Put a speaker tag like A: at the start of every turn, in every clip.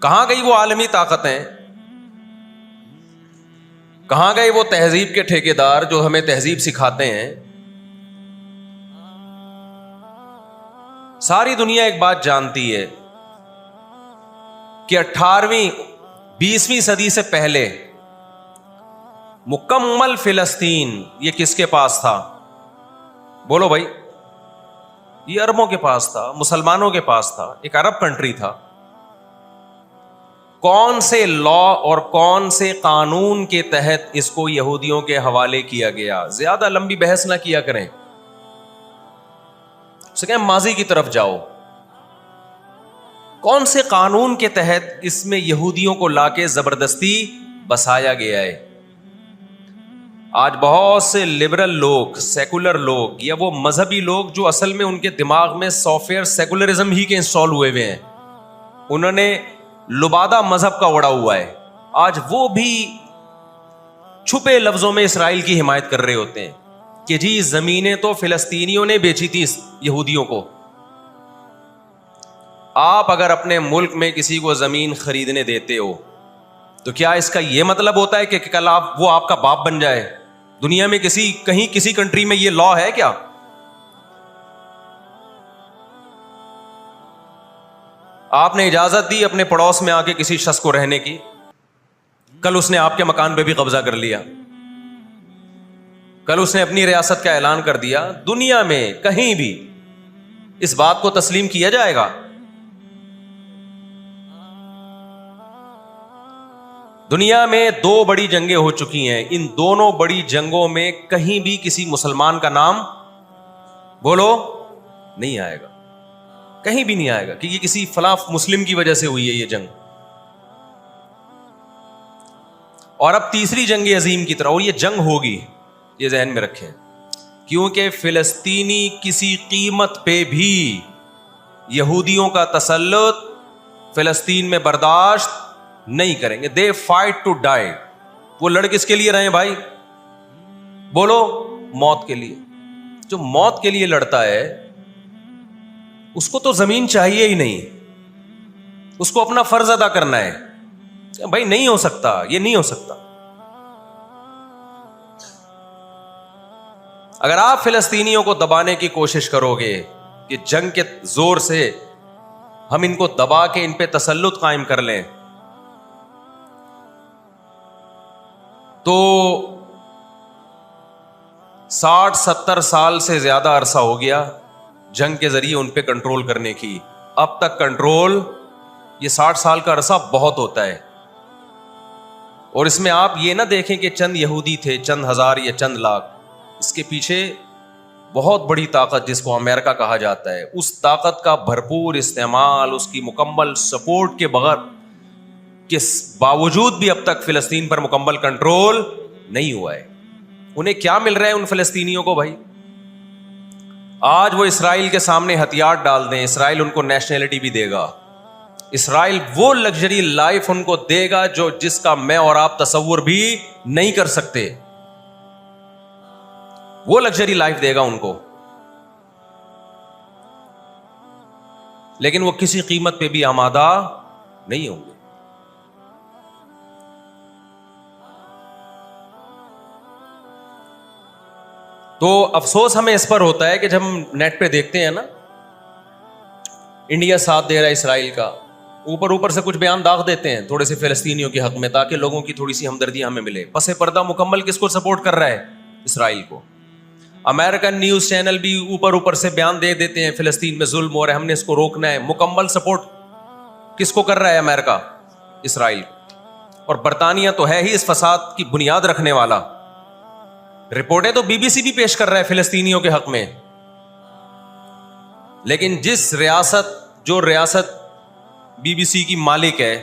A: کہاں گئی وہ عالمی طاقتیں؟ کہاں گئے وہ تہذیب کے ٹھیکیدار جو ہمیں تہذیب سکھاتے ہیں؟ ساری دنیا ایک بات جانتی ہے کہ 18ویں 20ویں صدی سے پہلے مکمل فلسطین یہ کس کے پاس تھا؟ بولو بھائی. یہ عربوں کے پاس تھا، مسلمانوں کے پاس تھا، ایک عرب کنٹری تھا. کون سے لا اور کون سے قانون کے تحت اس کو یہودیوں کے حوالے کیا گیا؟ زیادہ لمبی بحث نہ کیا کریں، اسے کہیں ماضی کی طرف جاؤ. کون سے قانون کے تحت اس میں یہودیوں کو لا کے زبردستی بسایا گیا ہے؟ آج بہت سے لبرل لوگ، سیکولر لوگ، یا وہ مذہبی لوگ جو اصل میں ان کے دماغ میں سافٹ ویئر سیکولرزم ہی کے انسٹال ہوئے ہوئے ہیں، انہوں نے لبادہ مذہب کا اڑا ہوا ہے. آج وہ بھی چھپے لفظوں میں اسرائیل کی حمایت کر رہے ہوتے ہیں کہ جی زمینیں تو فلسطینیوں نے بیچی تھی یہودیوں کو. آپ اگر اپنے ملک میں کسی کو زمین خریدنے دیتے ہو تو کیا اس کا یہ مطلب ہوتا ہے کہ کل وہ آپ کا باپ بن جائے؟ دنیا میں کسی کنٹری میں یہ لا ہے کیا؟ آپ نے اجازت دی اپنے پڑوس میں آ کے کسی شخص کو رہنے کی، کل اس نے آپ کے مکان پہ بھی قبضہ کر لیا، کل اس نے اپنی ریاست کا اعلان کر دیا. دنیا میں کہیں بھی اس بات کو تسلیم کیا جائے گا؟ دنیا میں 2 بڑی جنگیں ہو چکی ہیں، ان دونوں بڑی جنگوں میں کہیں بھی کسی مسلمان کا نام بولو نہیں آئے گا، کہیں بھی نہیں آئے گا کہ یہ کسی فلاں مسلم کی وجہ سے ہوئی ہے یہ جنگ. اور اب تیسری جنگ عظیم کی طرح، اور یہ جنگ ہوگی، یہ ذہن میں رکھیں، کیونکہ فلسطینی کسی قیمت پہ بھی یہودیوں کا تسلط فلسطین میں برداشت نہیں کریں گے. They fight to die. وہ لڑ کس کے لیے رہے ہیں بھائی؟ بولو موت کے لیے. جو موت کے لیے لڑتا ہے اس کو تو زمین چاہیے ہی نہیں، اس کو اپنا فرض ادا کرنا ہے. بھائی نہیں ہو سکتا، یہ نہیں ہو سکتا. اگر آپ فلسطینیوں کو دبانے کی کوشش کرو گے کہ جنگ کے زور سے ہم ان کو دبا کے ان پہ تسلط قائم کر لیں، تو 60-70 سال سے زیادہ عرصہ ہو گیا جنگ کے ذریعے ان پہ کنٹرول کرنے کی. اب تک کنٹرول، یہ 60 سال کا عرصہ بہت ہوتا ہے. اور اس میں آپ یہ نہ دیکھیں کہ چند یہودی تھے، چند ہزار یا چند لاکھ. اس کے پیچھے بہت بڑی طاقت جس کو امریکہ کہا جاتا ہے، اس طاقت کا بھرپور استعمال، اس کی مکمل سپورٹ کے بغیر کے باوجود بھی اب تک فلسطین پر مکمل کنٹرول نہیں ہوا ہے. انہیں کیا مل رہا ہے ان فلسطینیوں کو بھائی؟ آج وہ اسرائیل کے سامنے ہتھیار ڈال دیں، اسرائیل ان کو نیشنلٹی بھی دے گا. اسرائیل وہ لگژری لائف ان کو دے گا جس کا میں اور آپ تصور بھی نہیں کر سکتے. وہ لگژری لائف دے گا ان کو، لیکن وہ کسی قیمت پہ بھی آمادہ نہیں ہوں گے. تو افسوس ہمیں اس پر ہوتا ہے کہ جب ہم نیٹ پہ دیکھتے ہیں نا انڈیا ساتھ دے رہا ہے اسرائیل کا، اوپر سے کچھ بیان داغ دیتے ہیں تھوڑے سے فلسطینیوں کے حق میں تاکہ لوگوں کی تھوڑی سی ہمدردی ہمیں ملے. پس پردہ مکمل کس کو سپورٹ کر رہا ہے؟ اسرائیل کو. امریکن نیوز چینل بھی اوپر سے بیان دے دیتے ہیں فلسطین میں ظلم ہو رہا ہے، ہم نے اس کو روکنا ہے. مکمل سپورٹ کس کو کر رہا ہے امریکہ؟ اسرائیل. اور برطانیہ تو ہے ہی اس فساد کی بنیاد رکھنے والا. رپورٹیں تو بی بی سی بھی پیش کر رہا ہے فلسطینیوں کے حق میں. لیکن جو ریاست بی بی سی کی مالک ہے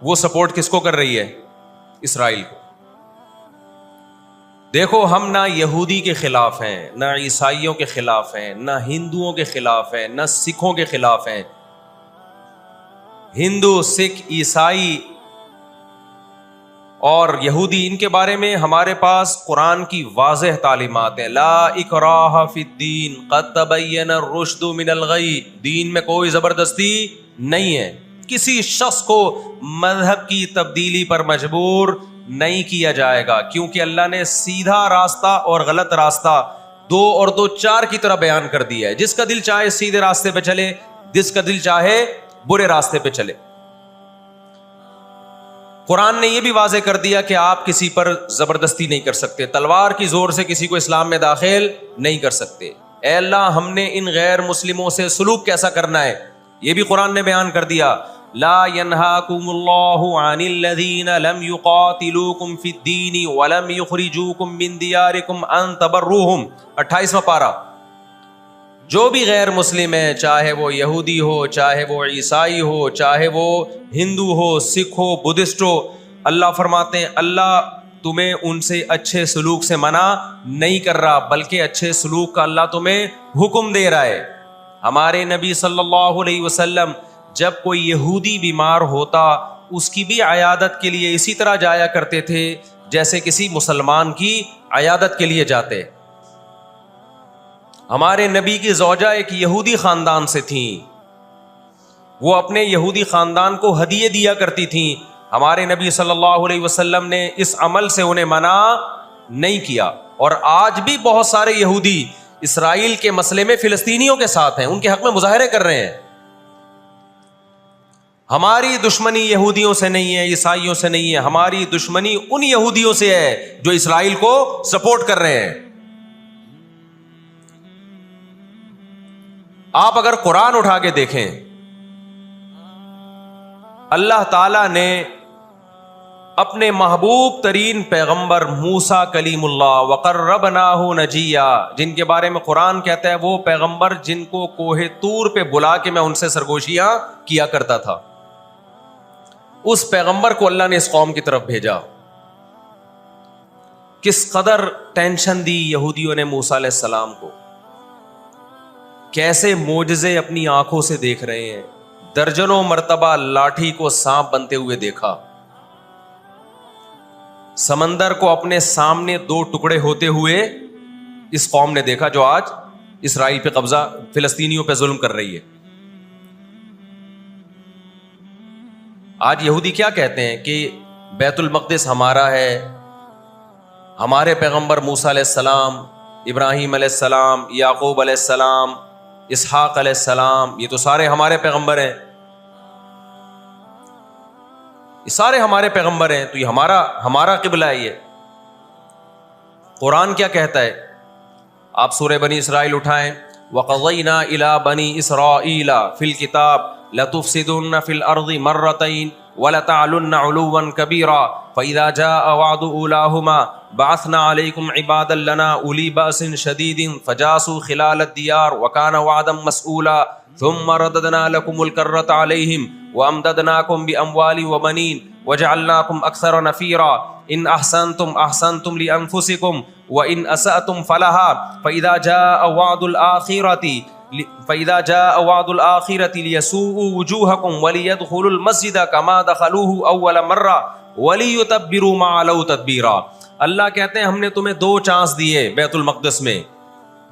A: وہ سپورٹ کس کو کر رہی ہے؟ اسرائیل کو. دیکھو ہم نہ یہودی کے خلاف ہیں، نہ عیسائیوں کے خلاف ہیں، نہ ہندوؤں کے خلاف ہیں، نہ سکھوں کے خلاف ہیں. ہندو، سکھ، عیسائی اور یہودی، ان کے بارے میں ہمارے پاس قرآن کی واضح تعلیمات ہیں. لا اکراہ فی الدین قد تبین الرشد من الغی. دین میں کوئی زبردستی نہیں ہے. کسی شخص کو مذہب کی تبدیلی پر مجبور نہیں کیا جائے گا، کیونکہ اللہ نے سیدھا راستہ اور غلط راستہ 2 اور 2 4 کی طرح بیان کر دیا ہے. جس کا دل چاہے سیدھے راستے پہ چلے، جس کا دل چاہے برے راستے پہ چلے. قرآن نے یہ بھی واضح کر دیا کہ آپ کسی پر زبردستی نہیں کر سکتے، تلوار کی زور سے کسی کو اسلام میں داخل نہیں کر سکتے. اے اللہ ہم نے ان غیر مسلموں سے سلوک کیسا کرنا ہے یہ بھی قرآن نے بیان کر دیا. لا ينهاكم الله عن الذين لم يقاتلوكم في الدين ولم يخرجوكم من دياركم ان تبروهم. 28واں پارہ. جو بھی غیر مسلم ہے، چاہے وہ یہودی ہو، چاہے وہ عیسائی ہو، چاہے وہ ہندو ہو، سکھ ہو، بدھسٹ ہو، اللہ فرماتے ہیں اللہ تمہیں ان سے اچھے سلوک سے منع نہیں کر رہا، بلکہ اچھے سلوک کا اللہ تمہیں حکم دے رہا ہے. ہمارے نبی صلی اللہ علیہ وسلم جب کوئی یہودی بیمار ہوتا اس کی بھی عیادت کے لیے اسی طرح جایا کرتے تھے جیسے کسی مسلمان کی عیادت کے لیے جاتے. ہمارے نبی کی زوجہ ایک یہودی خاندان سے تھیں، وہ اپنے یہودی خاندان کو ہدیے دیا کرتی تھیں. ہمارے نبی صلی اللہ علیہ وسلم نے اس عمل سے انہیں منع نہیں کیا. اور آج بھی بہت سارے یہودی اسرائیل کے مسئلے میں فلسطینیوں کے ساتھ ہیں، ان کے حق میں مظاہرے کر رہے ہیں. ہماری دشمنی یہودیوں سے نہیں ہے، عیسائیوں سے نہیں ہے، ہماری دشمنی ان یہودیوں سے ہے جو اسرائیل کو سپورٹ کر رہے ہیں. آپ اگر قرآن اٹھا کے دیکھیں، اللہ تعالی نے اپنے محبوب ترین پیغمبر موسیٰ کلیم اللہ وقربناہ نجیہ، جن کے بارے میں قرآن کہتا ہے وہ پیغمبر جن کو کوہ طور پہ بلا کے میں ان سے سرگوشیاں کیا کرتا تھا، اس پیغمبر کو اللہ نے اس قوم کی طرف بھیجا. کس قدر ٹینشن دی یہودیوں نے موسیٰ علیہ السلام کو، کیسے معجزے اپنی آنکھوں سے دیکھ رہے ہیں. درجنوں مرتبہ لاٹھی کو سانپ بنتے ہوئے دیکھا، سمندر کو اپنے سامنے 2 ٹکڑے ہوتے ہوئے اس قوم نے دیکھا جو آج اسرائیل پہ قبضہ، فلسطینیوں پہ ظلم کر رہی ہے. آج یہودی کیا کہتے ہیں کہ بیت المقدس ہمارا ہے، ہمارے پیغمبر موسیٰ علیہ السلام، ابراہیم علیہ السلام، یعقوب علیہ السلام، اسحاق علیہ السلام، یہ تو سارے ہمارے پیغمبر ہیں، یہ سارے ہمارے پیغمبر ہیں، تو یہ ہمارا قبلہ ہے. یہ قرآن کیا کہتا ہے؟ آپ سورہ بنی اسرائیل اٹھائیں. وَقَضَيْنَا إِلَىٰ بَنِي إِسْرَائِيلَ فِي الْكِتَابِ لَتُفْسِدُنَّ فِي الْأَرْضِ مَرَّتَيْنِ وَلَتَعْلُنَّ عُلُوًّا كَبِيرًا فَإِذَا جَاءَ وَعْدُ أُولَاهُمَا بَعَثْنَا عَلَيْكُمْ عِبَادًا لَنَا أُولِي بَأْسٍ شَدِيدٍ فَجَاسُوا خِلَالَ الدِّيَارِ وَكَانَ وَعْدًا مَسْئُولًا ثُمَّ رَدَدْنَا لَكُمُ الْكَرَّةَ عَلَيْهِمْ وَأَمْدَدْنَاكُمْ بِأَمْوَالٍ وَبَنِينَ وَجَعَلْنَاكُمْ أَكْثَرَ نَفِيرًا إِنْ أَحْسَنْتُمْ أَحْسَنْتُمْ لِأَنفُسِكُمْ وَإِنْ أَسَأْتُمْ فَلَهَا فَإِذَا جَاءَ وَعْدُ الْآخِرَةِ لِيَسُوءُوا وُجُوهَكُمْ وَلِيَدْخُلُوا الْمَسْجِدَ كَمَا دَخَلُوهُ أَوَّلَ مَرَّةٍ وَلِيُتَبِّرُوا مَا عَلَوْا تَتْبِيرًا. اللہ کہتے ہیں ہم نے تمہیں 2 چانس دیے بیت المقدس میں،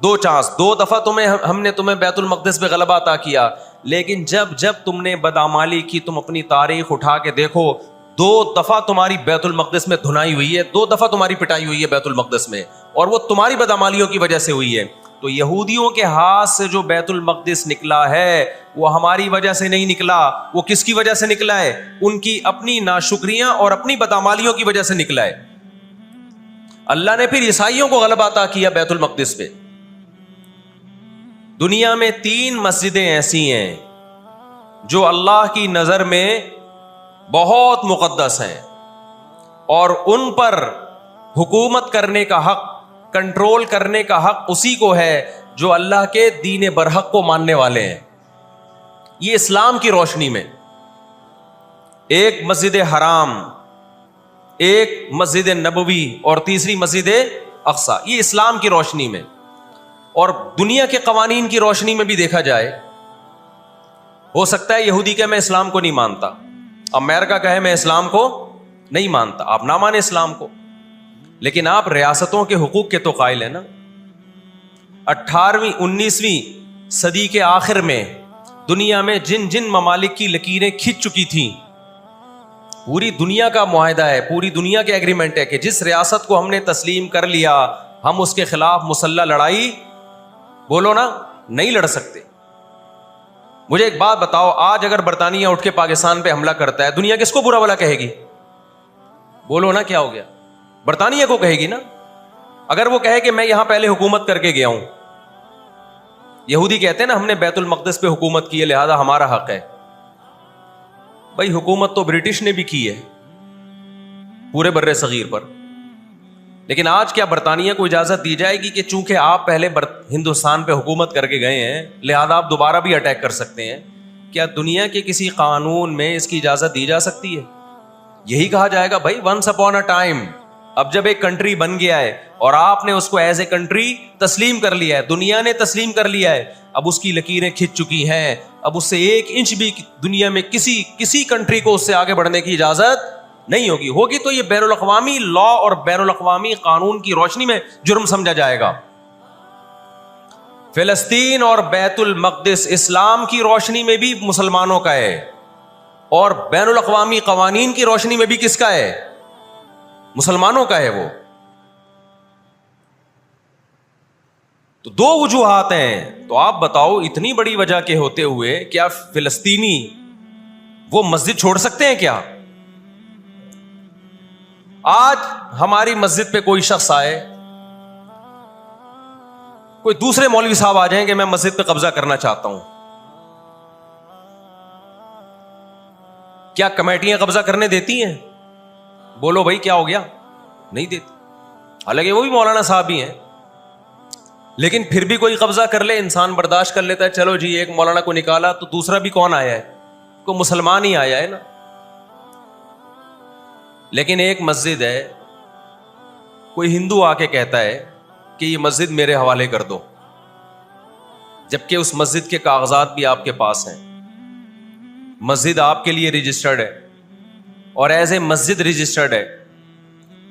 A: 2 چانس، 2 دفعہ ہم نے تمہیں بیت المقدس پہ غلبہ عطا کیا، لیکن جب تم نے بدعمالی کی، تم اپنی تاریخ اٹھا کے دیکھو، 2 دفعہ تمہاری بیت المقدس میں دھنائی ہوئی ہے، 2 دفعہ تمہاری پٹائی ہوئی ہے بیت المقدس میں، اور وہ تمہاری بدعمالیوں کی وجہ سے ہوئی ہے. تو یہودیوں کے ہاتھ سے جو بیت المقدس نکلا ہے وہ ہماری وجہ سے نہیں نکلا، وہ کس کی وجہ سے نکلا ہے؟ ان کی اپنی ناشکریاں اور اپنی بدعمالیوں کی وجہ سے نکلا ہے. اللہ نے پھر عیسائیوں کو غلبہ عطا کیا بیت المقدس پہ. دنیا میں 3 مسجدیں ایسی ہیں جو اللہ کی نظر میں بہت مقدس ہیں، اور ان پر حکومت کرنے کا حق، کنٹرول کرنے کا حق اسی کو ہے جو اللہ کے دین برحق کو ماننے والے ہیں. یہ اسلام کی روشنی میں، ایک مسجد حرام، ایک مسجد نبوی اور تیسری مسجد اقصی، یہ اسلام کی روشنی میں. اور دنیا کے قوانین کی روشنی میں بھی دیکھا جائے، ہو سکتا ہے یہودی کہ میں اسلام کو نہیں مانتا، امریکہ کہے میں اسلام کو نہیں مانتا، آپ نہ مانیں اسلام کو، لیکن آپ ریاستوں کے حقوق کے تو قائل ہیں نا. 18ویں 19ویں صدی کے آخر میں دنیا میں جن جن ممالک کی لکیریں کھنچ چکی تھیں، پوری دنیا کا معاہدہ ہے، پوری دنیا کے ایگریمنٹ ہے کہ جس ریاست کو ہم نے تسلیم کر لیا ہم اس کے خلاف مسلح لڑائی بولو نا نہیں لڑ سکتے. مجھے ایک بات بتاؤ، آج اگر برطانیہ اٹھ کے پاکستان پہ حملہ کرتا ہے دنیا کس کو برا بھلا کہے گی؟ بولو نا کیا ہو گیا؟ برطانیہ کو کہے گی نا. اگر وہ کہے کہ میں یہاں پہلے حکومت کر کے گیا ہوں، یہودی کہتے ہیں نا ہم نے بیت المقدس پہ حکومت کی ہے لہذا ہمارا حق ہے. بھائی حکومت تو برٹش نے بھی کی ہے پورے بر صغیر پر، لیکن آج کیا برطانیہ کو اجازت دی جائے گی کہ چونکہ آپ پہلے ہندوستان پہ حکومت کر کے گئے ہیں لہذا آپ دوبارہ بھی اٹیک کر سکتے ہیں؟ کیا دنیا کے کسی قانون میں اس کی اجازت دی جا سکتی ہے؟ یہی کہا جائے گا بھائی ونس اپون اے ٹائم، اب جب ایک کنٹری بن گیا ہے اور آپ نے اس کو ایز اے کنٹری تسلیم کر لیا ہے، دنیا نے تسلیم کر لیا ہے، اب اس کی لکیریں کھنچ چکی ہیں، اب اس سے 1 انچ بھی دنیا میں کسی کنٹری کو اس سے آگے بڑھنے کی اجازت نہیں ہوگی تو یہ بین الاقوامی لا اور بین الاقوامی قانون کی روشنی میں جرم سمجھا جائے گا. فلسطین اور بیت المقدس اسلام کی روشنی میں بھی مسلمانوں کا ہے اور بین الاقوامی قوانین کی روشنی میں بھی کس کا ہے؟ مسلمانوں کا ہے. وہ تو 2 وجوہات ہیں. تو آپ بتاؤ اتنی بڑی وجہ کے ہوتے ہوئے کیا فلسطینی وہ مسجد چھوڑ سکتے ہیں کیا؟ آج ہماری مسجد پہ کوئی شخص آئے، کوئی دوسرے مولوی صاحب آ جائیں کہ میں مسجد پہ قبضہ کرنا چاہتا ہوں، کیا کمیٹیاں قبضہ کرنے دیتی ہیں؟ بولو بھائی کیا ہو گیا؟ نہیں دیتی. حالانکہ وہ بھی مولانا صاحب ہی ہیں، لیکن پھر بھی کوئی قبضہ کر لے انسان برداشت کر لیتا ہے. چلو جی ایک مولانا کو نکالا تو دوسرا بھی کون آیا ہے؟ کوئی مسلمان ہی آیا ہے نا. لیکن ایک مسجد ہے، کوئی ہندو آ کے کہتا ہے کہ یہ مسجد میرے حوالے کر دو، جبکہ اس مسجد کے کاغذات بھی آپ کے پاس ہیں، مسجد آپ کے لیے رجسٹرڈ ہے اور ایز اے مسجد رجسٹرڈ ہے،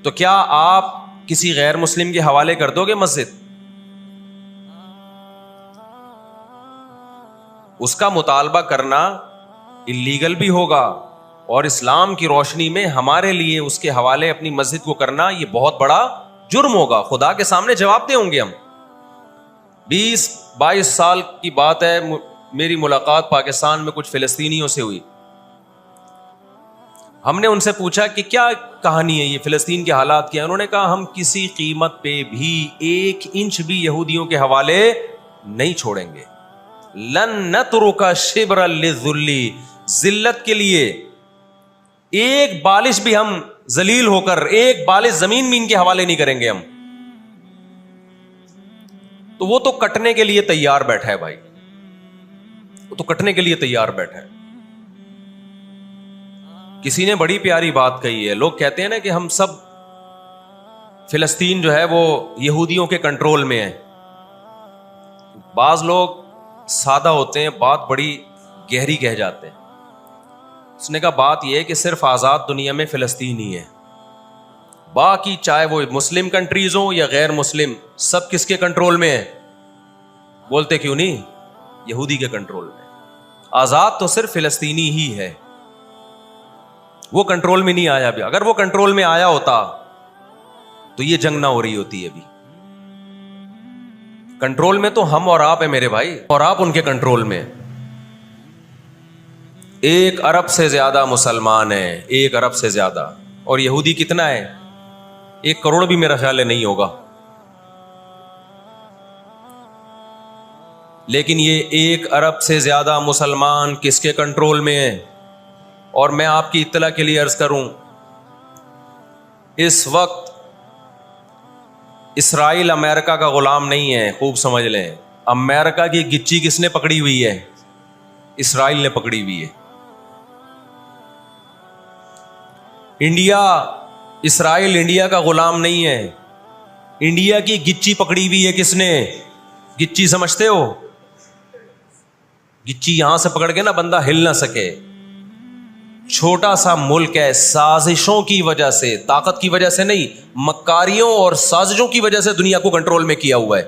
A: تو کیا آپ کسی غیر مسلم کے حوالے کر دو گے مسجد؟ اس کا مطالبہ کرنا اللیگل بھی ہوگا اور اسلام کی روشنی میں ہمارے لیے اس کے حوالے اپنی مسجد کو کرنا یہ بہت بڑا جرم ہوگا. خدا کے سامنے جواب دے ہوں گے ہم. 20-22 سال کی بات ہے، میری ملاقات پاکستان میں کچھ فلسطینیوں سے ہوئی. ہم نے ان سے پوچھا کہ کیا کہانی ہے، یہ فلسطین کے حالات کیا؟ انہوں نے کہا ہم کسی قیمت پہ بھی 1 انچ بھی یہودیوں کے حوالے نہیں چھوڑیں گے. لن نترک شبرا للذل، ذلت کے لیے ایک بالش بھی ہم ذلیل ہو کر ایک بالش زمین بھی ان کے حوالے نہیں کریں گے ہم. تو وہ تو کٹنے کے لیے تیار بیٹھا ہے بھائی، وہ تو کٹنے کے لیے تیار بیٹھا ہے. کسی نے بڑی پیاری بات کہی ہے، لوگ کہتے ہیں نا کہ ہم سب فلسطین جو ہے وہ یہودیوں کے کنٹرول میں ہے. بعض لوگ سادہ ہوتے ہیں، بات بڑی گہری کہہ جاتے ہیں. اس نے کہا بات یہ ہے کہ صرف آزاد دنیا میں فلسطین ہی ہے، باقی چاہے وہ مسلم کنٹریز ہوں یا غیر مسلم سب کس کے کنٹرول میں ہے؟ بولتے کیوں نہیں؟ یہودی کے کنٹرول میں. آزاد تو صرف فلسطینی ہی ہے، وہ کنٹرول میں نہیں آیا. بھی اگر وہ کنٹرول میں آیا ہوتا تو یہ جنگ نہ ہو رہی ہوتی. ابھی کنٹرول میں تو ہم اور آپ ہیں میرے بھائی، اور آپ ان کے کنٹرول میں. 1 ارب سے زیادہ مسلمان ہیں، 1 ارب سے زیادہ. اور یہودی کتنا ہے؟ 1 کروڑ بھی میرا خیال ہے نہیں ہوگا. لیکن یہ 1 ارب سے زیادہ مسلمان کس کے کنٹرول میں ہیں؟ اور میں آپ کی اطلاع کے لیے عرض کروں، اس وقت اسرائیل امریکہ کا غلام نہیں ہے. خوب سمجھ لیں، امریکہ کی گچی کس نے پکڑی ہوئی ہے؟ اسرائیل نے پکڑی ہوئی ہے. انڈیا، اسرائیل انڈیا کا غلام نہیں ہے. انڈیا کی گچی پکڑی ہوئی ہے کس نے؟ گچی سمجھتے ہو؟ گچی یہاں سے پکڑ کے نا بندہ ہل نہ سکے. چھوٹا سا ملک ہے، سازشوں کی وجہ سے، طاقت کی وجہ سے نہیں، مکاریوں اور سازشوں کی وجہ سے دنیا کو کنٹرول میں کیا ہوا ہے.